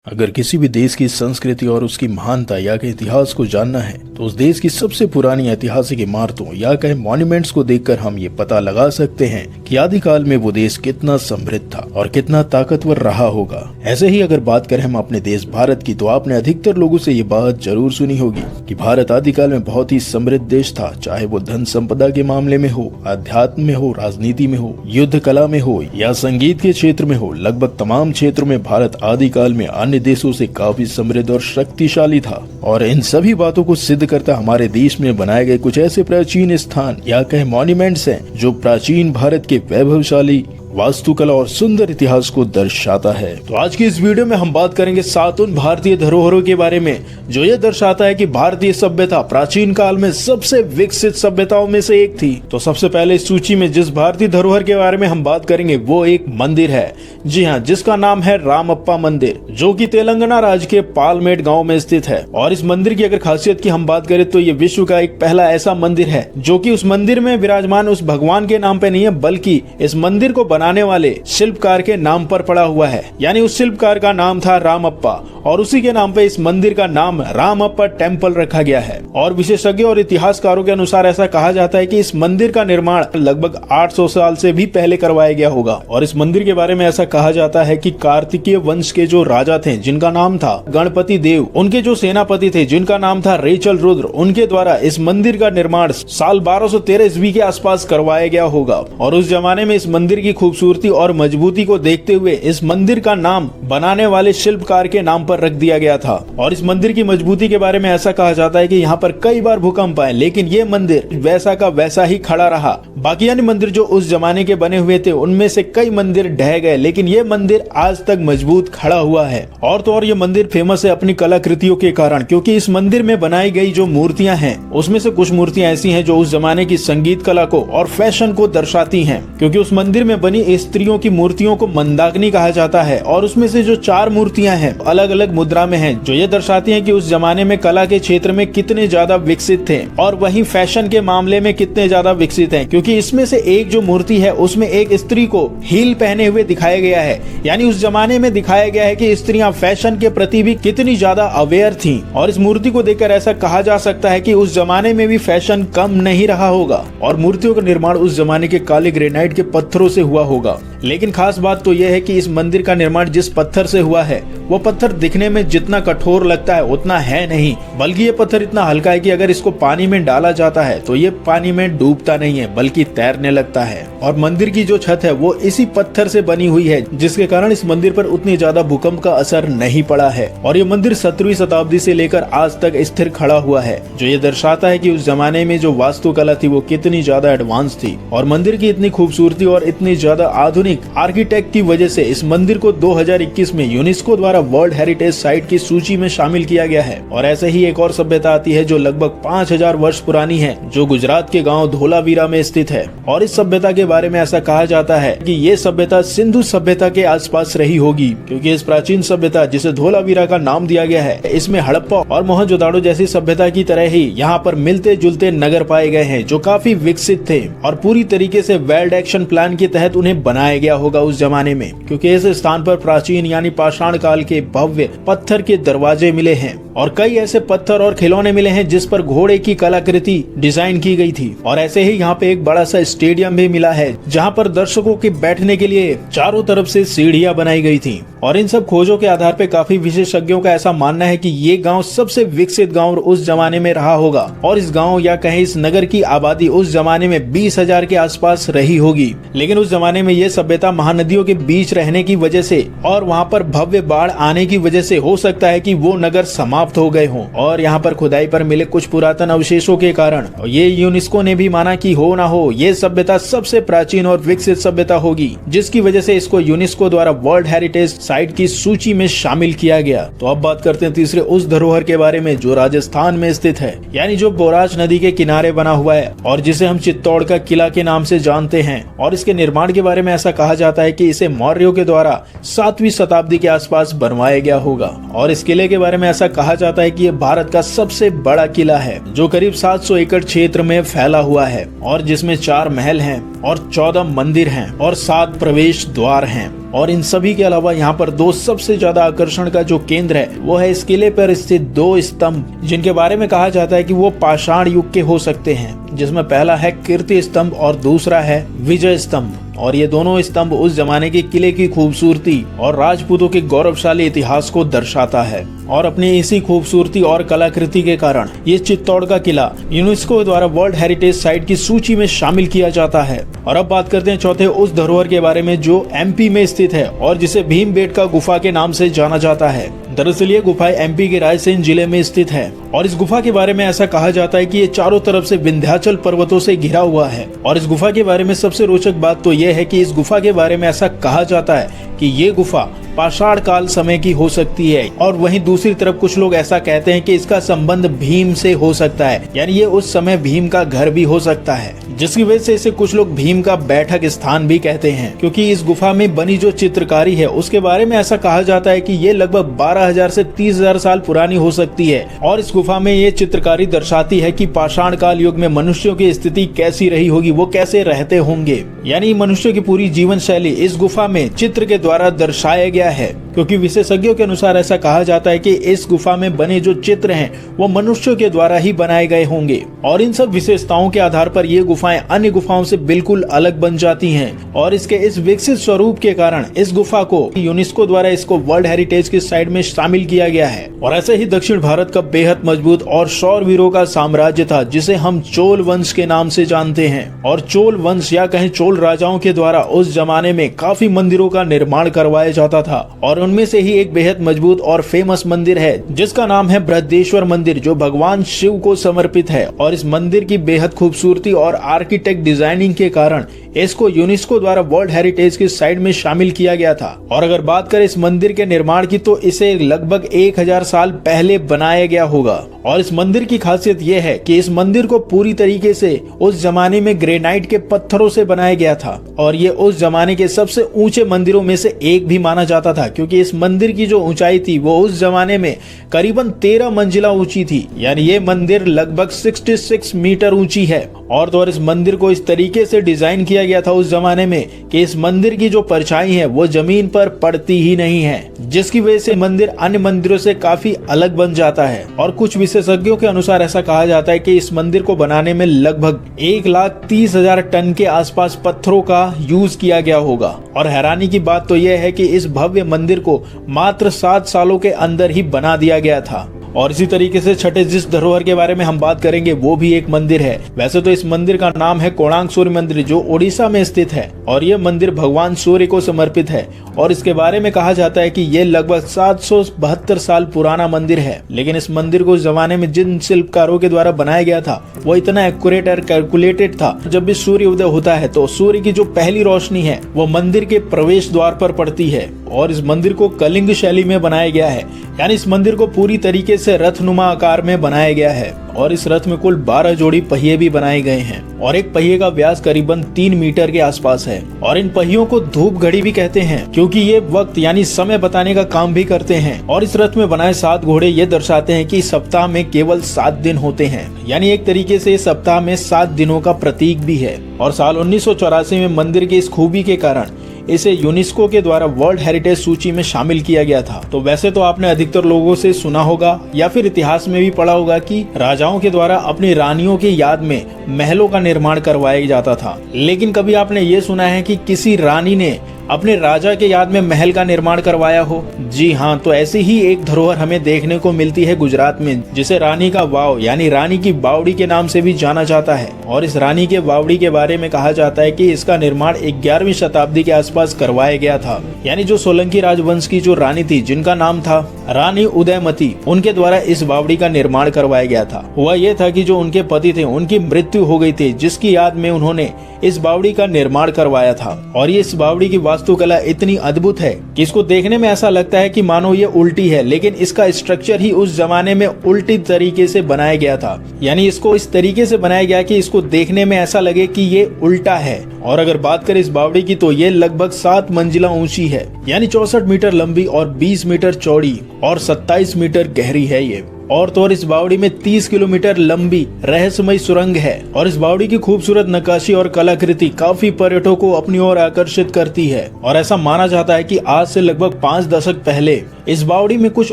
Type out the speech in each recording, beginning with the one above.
अगर किसी भी देश की संस्कृति और उसकी महानता या के इतिहास को जानना है तो उस देश की सबसे पुरानी ऐतिहासिक इमारतों या कहे मॉन्यूमेंट्स को देखकर हम ये पता लगा सकते हैं कि आदिकाल में वो देश कितना समृद्ध था और कितना ताकतवर रहा होगा। ऐसे ही अगर बात करें हम अपने देश भारत की, तो आपने अधिकतर लोगों से ये बात जरूर सुनी होगी कि भारत आदिकाल में बहुत ही समृद्ध देश था, चाहे वो धन संपदा के मामले में हो, अध्यात्म में हो, राजनीति में हो, युद्ध कला में हो या संगीत के क्षेत्र में हो। लगभग तमाम क्षेत्रों में भारत आदिकाल में अन्य देशों से काफी समृद्ध और शक्तिशाली था। और इन सभी बातों को सिद्ध करता हमारे देश में बनाए गए कुछ ऐसे प्राचीन स्थान या कहे मॉन्यूमेंट्स हैं जो प्राचीन भारत के वैभवशाली वास्तुकला और सुंदर इतिहास को दर्शाता है। तो आज की इस वीडियो में हम बात करेंगे 7 उन भारतीय धरोहरों के बारे में जो ये दर्शाता है कि भारतीय सभ्यता प्राचीन काल में सबसे विकसित सभ्यताओं में से एक थी। तो सबसे पहले इस सूची में जिस भारतीय धरोहर के बारे में हम बात करेंगे वो एक मंदिर है, जी हाँ, जिसका नाम है रामप्पा मंदिर, जो कि तेलंगाना राज्य के पालमेड गाँव में स्थित है। और इस मंदिर की अगर खासियत की हम बात करें तो ये विश्व का एक पहला ऐसा मंदिर है जो कि उस मंदिर में विराजमान उस भगवान के नाम पे नहीं है, बल्कि इस मंदिर को बनाने वाले शिल्पकार के नाम पर पड़ा हुआ है। यानी उस शिल्पकार का नाम था रामप्पा और उसी के नाम पे इस मंदिर का नाम रामप्पा टेम्पल रखा गया है। और विशेषज्ञ और इतिहासकारों के अनुसार ऐसा कहा जाता है कि इस मंदिर का निर्माण लगभग 800 साल से भी पहले करवाया गया होगा। और इस मंदिर के बारे में ऐसा कहा जाता है कि कार्तिकीय वंश के जो राजा थे जिनका नाम था गणपति देव, उनके जो सेनापति थे जिनका नाम था रेचल रुद्र, उनके द्वारा इस मंदिर का निर्माण साल 1213 ईस्वी के आसपास करवाया गया होगा। और उस जमाने में इस मंदिर की खूबसूरती और मजबूती को देखते हुए इस मंदिर का नाम बनाने वाले शिल्पकार के नाम पर रख दिया गया था। और इस मंदिर की मजबूती के बारे में ऐसा कहा जाता है कि यहाँ पर कई बार भूकंप आए, लेकिन ये मंदिर वैसा का वैसा ही खड़ा रहा। बाकी अन्य मंदिर जो उस जमाने के बने हुए थे उनमें से कई मंदिर ढह गए, लेकिन ये मंदिर आज तक मजबूत खड़ा हुआ है। और तो और ये मंदिर फेमस है अपनी कलाकृतियों के कारण, क्योंकि इस मंदिर में बनाई गई जो मूर्तियां हैं उसमें से कुछ मूर्तियां ऐसी हैं जो उस जमाने की संगीत कला को और फैशन को दर्शाती हैं। क्योंकि उस मंदिर में बनी स्त्रियों की मूर्तियों को मंदाकिनी कहा जाता है और उसमें से जो 4 मूर्तियां हैं अलग अलग मुद्रा में हैं, जो ये दर्शाती हैं कि उस जमाने में कला के क्षेत्र में कितने ज्यादा विकसित थे और वहीं फैशन के मामले में कितने ज्यादा विकसित हैं। क्योंकि इसमें से एक जो मूर्ति है उसमें एक स्त्री को हील पहने हुए दिखाया गया है। यानी उस जमाने में दिखाया गया है कि स्त्रियां फैशन के प्रति भी कितनी ज्यादा अवेयर थी। और इस मूर्ति को देखकर ऐसा कहा जा सकता है कि उस जमाने में भी फैशन कम नहीं रहा होगा और मूर्तियों का निर्माण उस जमाने के काले ग्रेनाइट के पत्थरों से हुआ होगा। लेकिन खास बात तो यह है कि इस मंदिर का निर्माण जिस पत्थर से हुआ है वो पत्थर दिखने में जितना कठोर लगता है उतना है नहीं, बल्कि ये पत्थर इतना हल्का है कि अगर इसको पानी में डाला जाता है तो ये पानी में डूबता नहीं है बल्कि तैरने लगता है। और मंदिर की जो छत है वो इसी पत्थर से बनी हुई है, जिसके कारण इस मंदिर पर उतनी ज्यादा भूकंप का असर नहीं पड़ा है। और ये मंदिर 17वीं शताब्दी से लेकर आज तक स्थिर खड़ा हुआ है, जो ये दर्शाता है कि उस जमाने में जो वास्तुकला थी वो कितनी ज्यादा एडवांस थी। और मंदिर की इतनी खूबसूरती और इतनी ज्यादा आधुनिक आर्किटेक्ट की वजह से इस मंदिर को 2021 में यूनेस्को द्वारा वर्ल्ड हेरिटेज साइट की सूची में शामिल किया गया है। और ऐसे ही एक और सभ्यता आती है जो लगभग 5000 वर्ष पुरानी है, जो गुजरात के गांव धोलावीरा में स्थित है। और इस सभ्यता के बारे में ऐसा कहा जाता है कि ये सभ्यता सिंधु सभ्यता के आसपास रही होगी, क्योंकि इस प्राचीन सभ्यता जिसे धोलावीरा का नाम दिया गया है इसमें हड़प्पा और मोहनजोदाड़ो जैसी सभ्यता की तरह ही यहाँ पर मिलते जुलते नगर पाए गए हैं जो काफी विकसित थे और पूरी तरीके से वेल्ड एक्शन प्लान के तहत उन्हें बनाया गया होगा उस जमाने में। क्योंकि इस स्थान पर प्राचीन यानी पाषाण काल के भव्य पत्थर के दरवाजे मिले हैं और कई ऐसे पत्थर और खिलौने मिले हैं जिस पर घोड़े की कलाकृति डिजाइन की गई थी। और ऐसे ही यहाँ पे एक बड़ा सा स्टेडियम भी मिला है जहाँ पर दर्शकों के बैठने के लिए चारों तरफ से सीढ़ियां बनाई गई थी। और इन सब खोजों के आधार पे काफी विशेषज्ञों का ऐसा मानना है कि ये गांव सबसे विकसित गांव उस जमाने में रहा होगा और इस गांव या कहीं इस नगर की आबादी उस जमाने में 20,000 के आसपास रही होगी। लेकिन उस जमाने में ये सभ्यता महानदियों के बीच रहने की वजह से और वहाँ पर भव्य बाढ़ आने की वजह से हो सकता है कि वो नगर समाप्त हो गए हों। और यहाँ पर खुदाई पर मिले कुछ पुरातन अवशेषों के कारण ये यूनेस्को ने भी माना कि हो ना हो ये सभ्यता सबसे प्राचीन और विकसित सभ्यता होगी, जिसकी वजह से इसको यूनेस्को द्वारा वर्ल्ड हेरिटेज साइट की सूची में शामिल किया गया। तो अब बात करते हैं तीसरे उस धरोहर के बारे में जो राजस्थान में स्थित है, यानी जो बोराज नदी के किनारे बना हुआ है और जिसे हम चित्तौड़ का किला के नाम से जानते हैं। और इसके निर्माण के बारे में ऐसा कहा जाता है कि इसे मौर्यों के द्वारा 7वीं शताब्दी के आसपास बनवाया गया होगा। और इस किले के बारे में ऐसा कहा जाता है कि ये भारत का सबसे बड़ा किला है, जो करीब 700 एकड़ क्षेत्र में फैला हुआ है और जिसमें 4 महल हैं और 14 मंदिर हैं और 7 प्रवेश द्वार हैं। और इन सभी के अलावा यहाँ पर 2 सबसे ज्यादा आकर्षण का जो केंद्र है वो है इस किले पर स्थित 2 स्तंभ, जिनके बारे में कहा जाता है कि वो पाषाण युग के हो सकते हैं, जिसमें पहला है कीर्ति स्तंभ और दूसरा है विजय स्तंभ। और ये दोनों स्तंभ उस जमाने के किले की खूबसूरती और राजपूतों के गौरवशाली इतिहास को दर्शाता है। और अपनी इसी खूबसूरती और कलाकृति के कारण ये चित्तौड़ का किला यूनेस्को द्वारा वर्ल्ड हेरिटेज साइट की सूची में शामिल किया जाता है। और अब बात करते हैं चौथे उस धरोहर के बारे में जो एमपी में स्थित है और जिसे भीमबेटका गुफा के नाम से जाना जाता है। दरअसल ये गुफा एमपी के रायसेन जिले में स्थित है और इस गुफा के बारे में ऐसा कहा जाता है कि ये चारों तरफ से विंध्याचल पर्वतों से घिरा हुआ है। और इस गुफा के बारे में सबसे रोचक बात तो यह है कि इस गुफा के बारे में ऐसा कहा जाता है कि ये गुफा पाषाण काल समय की हो सकती है। और वहीं दूसरी तरफ कुछ लोग ऐसा कहते हैं कि इसका संबंध भीम से हो सकता है, यानी ये उस समय भीम का घर भी हो सकता है, जिसकी वजह से इसे कुछ लोग भीम का बैठक स्थान भी कहते हैं। क्योंकि इस गुफा में बनी जो चित्रकारी है उसके बारे में ऐसा कहा जाता है कि ये लगभग 12,000 से 30,000 साल पुरानी हो सकती है। और इस गुफा में ये चित्रकारी दर्शाती है कि पाषाण काल युग में मनुष्यों की स्थिति कैसी रही होगी, वो कैसे रहते होंगे, यानी मनुष्य की पूरी जीवन शैली इस गुफा में चित्र के द्वारा दर्शाया गया है। क्योंकि विशेषज्ञों के अनुसार ऐसा कहा जाता है कि इस गुफा में बने जो चित्र हैं वो मनुष्यों के द्वारा ही बनाए गए होंगे। और इन सब विशेषताओं के आधार पर ये गुफाएं अन्य गुफाओं से बिल्कुल अलग बन जाती हैं। और इसके इस विकसित स्वरूप के कारण इस गुफा को यूनेस्को द्वारा इसको वर्ल्ड हेरिटेज की साइट में शामिल किया गया है। और ऐसे ही दक्षिण भारत का बेहद मजबूत और शौरवीरों का साम्राज्य था जिसे हम चोल वंश के नाम से जानते हैं। और चोल वंश या कहें चोल राजाओं के द्वारा उस जमाने में काफी मंदिरों का निर्माण करवाया जाता था। और उनमें से ही एक बेहद मजबूत और फेमस मंदिर है जिसका नाम है बृहदेश्वर मंदिर, जो भगवान शिव को समर्पित है। और इस मंदिर की बेहद खूबसूरती और आर्किटेक्ट डिजाइनिंग के कारण इसको यूनेस्को द्वारा वर्ल्ड हेरिटेज की साइट में शामिल किया गया था। और अगर बात करें इस मंदिर के निर्माण की तो इसे लगभग 1000 साल पहले बनाया गया होगा। और इस मंदिर की खासियत यह है कि इस मंदिर को पूरी तरीके से उस जमाने में ग्रेनाइट के पत्थरों से बनाया गया था। और ये उस जमाने के सबसे ऊंचे मंदिरों में से एक भी माना जाता था, क्योंकि इस मंदिर की जो ऊंचाई थी वो उस जमाने में करीबन 13 मंजिला ऊंची थी, यानी ये मंदिर लगभग 66 मीटर ऊंची है। और तो और इस मंदिर को इस तरीके से डिजाइन किया गया था उस जमाने में कि इस मंदिर की जो परछाई है वो जमीन पर पड़ती ही नहीं है, जिसकी वजह से मंदिर अन्य मंदिरों से काफी अलग बन जाता है। और कुछ विशेषज्ञों के अनुसार ऐसा कहा जाता है कि इस मंदिर को बनाने में लगभग 1,30,000 टन के आसपास पत्थरों का यूज किया गया होगा। और हैरानी की बात तो यह है कि इस भव्य मंदिर को मात्र 7 सालों के अंदर ही बना दिया गया था। और इसी तरीके से छठे जिस धरोहर के बारे में हम बात करेंगे वो भी एक मंदिर है। वैसे तो इस मंदिर का नाम है कोणार्क सूर्य मंदिर, जो ओडिशा में स्थित है। और ये मंदिर भगवान सूर्य को समर्पित है। और इसके बारे में कहा जाता है कि ये लगभग 772 साल पुराना मंदिर है। लेकिन इस मंदिर को उस जमाने में जिन शिल्पकारों के द्वारा बनाया गया था वो इतना एक्यूरेट और कैलकुलेटेड था। जब भी सूर्य उदय होता है तो सूर्य की जो पहली रोशनी है वो मंदिर के प्रवेश द्वार पर पड़ती है। और इस मंदिर को कलिंग शैली में बनाया गया है, यानी इस मंदिर को पूरी तरीके से रथनुमा आकार में बनाया गया है। और इस रथ में कुल 12 जोड़ी पहिए भी बनाए गए हैं और एक पहिए का व्यास करीबन 3 मीटर के आसपास है। और इन पहियों को धूप घड़ी भी कहते हैं, क्योंकि ये वक्त यानी समय बताने का काम भी करते हैं। और इस रथ में बनाए 7 घोड़े ये दर्शाते हैं कि सप्ताह में केवल 7 दिन होते हैं, यानी एक तरीके से सप्ताह में 7 दिनों का प्रतीक भी है। और साल 1984 में मंदिर की इस खूबी के कारण इसे यूनेस्को के द्वारा वर्ल्ड हेरिटेज सूची में शामिल किया गया था। तो वैसे तो आपने अधिकतर लोगों से सुना होगा या फिर इतिहास में भी पढ़ा होगा कि राजाओं के द्वारा अपनी रानियों की याद में महलों का निर्माण करवाया जाता था। लेकिन कभी आपने ये सुना है कि किसी रानी ने अपने राजा के याद में महल का निर्माण करवाया हो? जी हाँ, तो ऐसी ही एक धरोहर हमें देखने को मिलती है गुजरात में, जिसे रानी का वाव यानी रानी की बावड़ी के नाम से भी जाना जाता है। और इस रानी के बावड़ी के बारे में कहा जाता है कि इसका निर्माण 11वीं शताब्दी के आसपास करवाया गया था। यानी जो सोलंकी राजवंश की जो रानी थी जिनका नाम था रानी उदयमती, उनके द्वारा इस बावड़ी का निर्माण करवाया गया था। हुआ यह था कि जो उनके पति थे उनकी मृत्यु हो गई थी, जिसकी याद में उन्होंने इस बावड़ी का निर्माण करवाया था। और ये इस बावड़ी की वास्तुकला इतनी अद्भुत है कि इसको देखने में ऐसा लगता है कि मानो ये उल्टी है, लेकिन इसका स्ट्रक्चर ही उस जमाने में उल्टी तरीके से बनाया गया था। यानी इसको इस तरीके से बनाया गया कि इसको देखने में ऐसा लगे कि ये उल्टा है। और अगर बात करें इस बावड़ी की तो ये लगभग 7 मंजिला ऊंची है, यानी 64 मीटर लंबी और 20 मीटर चौड़ी और 27 मीटर गहरी है ये। और तो और इस बावड़ी में 30 किलोमीटर लंबी रहस्यमय सुरंग है। और इस बावड़ी की खूबसूरत नक्काशी और कलाकृति काफी पर्यटकों को अपनी ओर आकर्षित करती है। और ऐसा माना जाता है कि आज से लगभग 5 दशक पहले इस बावड़ी में कुछ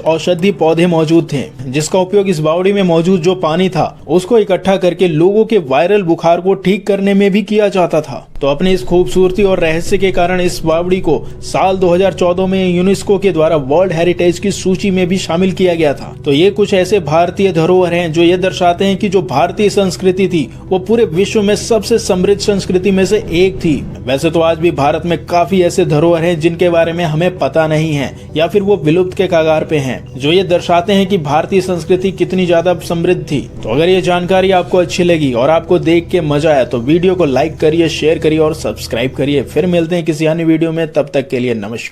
औषधीय पौधे मौजूद थे, जिसका उपयोग इस बावड़ी में मौजूद जो पानी था उसको इकट्ठा करके लोगों के वायरल बुखार को ठीक करने में भी किया जाता था। तो अपनी इस खूबसूरती और रहस्य के कारण इस बावड़ी को साल 2014 में यूनेस्को के द्वारा वर्ल्ड हेरिटेज की सूची में भी शामिल किया गया था। तो ये कुछ ऐसे भारतीय धरोहर हैं जो ये दर्शाते हैं कि जो भारतीय संस्कृति थी वो पूरे विश्व में सबसे समृद्ध संस्कृति में से एक थी। वैसे तो आज भी भारत में काफी ऐसे धरोहर हैं जिनके बारे में हमें पता नहीं है या फिर वो विलुप्त के कगार पे हैं, जो ये दर्शाते हैं कि भारतीय संस्कृति कितनी ज्यादा समृद्ध थी। तो अगर ये जानकारी आपको अच्छी लगी और आपको देख के मजा आया तो वीडियो को लाइक करिए, शेयर करिए और सब्सक्राइब करिए। फिर मिलते हैं किसी अन्य वीडियो में, तब तक के लिए नमस्कार।